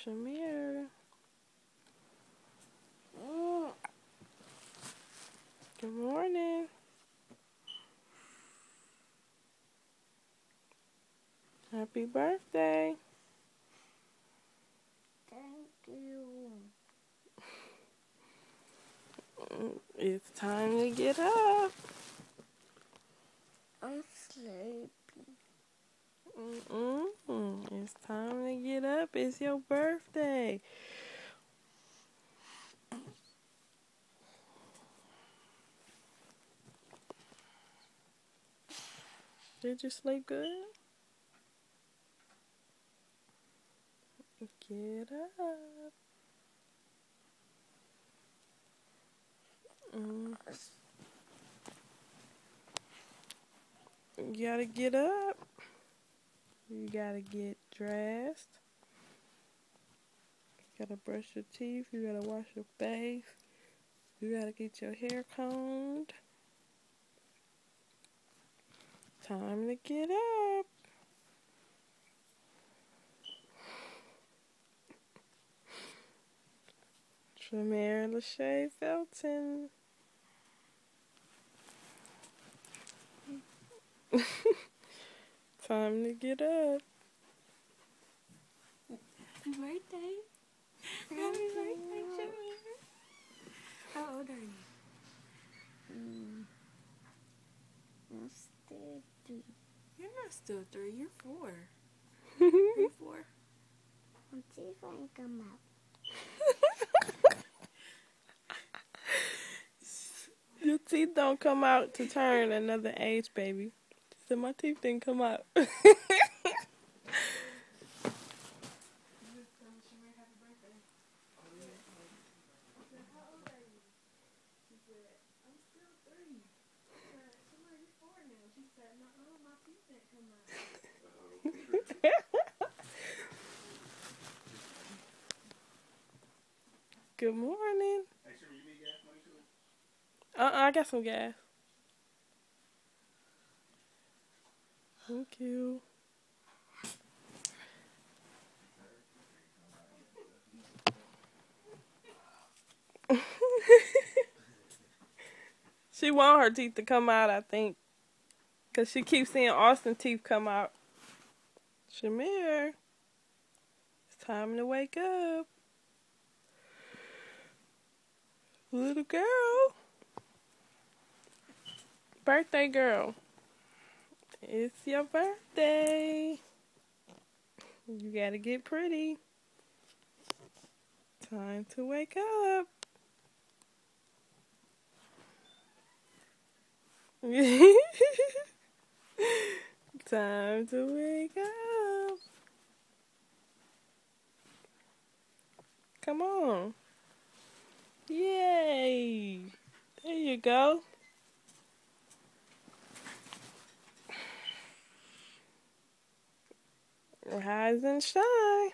Shamir. Good morning. Happy birthday. Thank you. It's time to get up. I'm sleepy. It's time to get up. It's your birthday. Did you sleep good? Get up. You gotta get up. You gotta get dressed. You gotta brush your teeth. You gotta wash your face. You gotta get your hair combed. Time to get up. Shamir Lachey Felton. Time to get up. Happy birthday. Happy birthday, Shamir. How old are you? I'm still 3. You're not still 3, you're 4. Are you 4? My teeth ain't come out. Your teeth don't come out to turn another age, baby. She said my teeth didn't come out. Good morning. Hey, Sherman, you need gas money too? I got some gas. Thank you. She want her teeth to come out, I think. Because she keeps seeing Austin's teeth come out. Shamir, it's time to wake up. Little girl. Birthday girl. It's your birthday. You gotta get pretty. Time to wake up. Time to wake up. Come on. Yay. There you go. Rise and shine.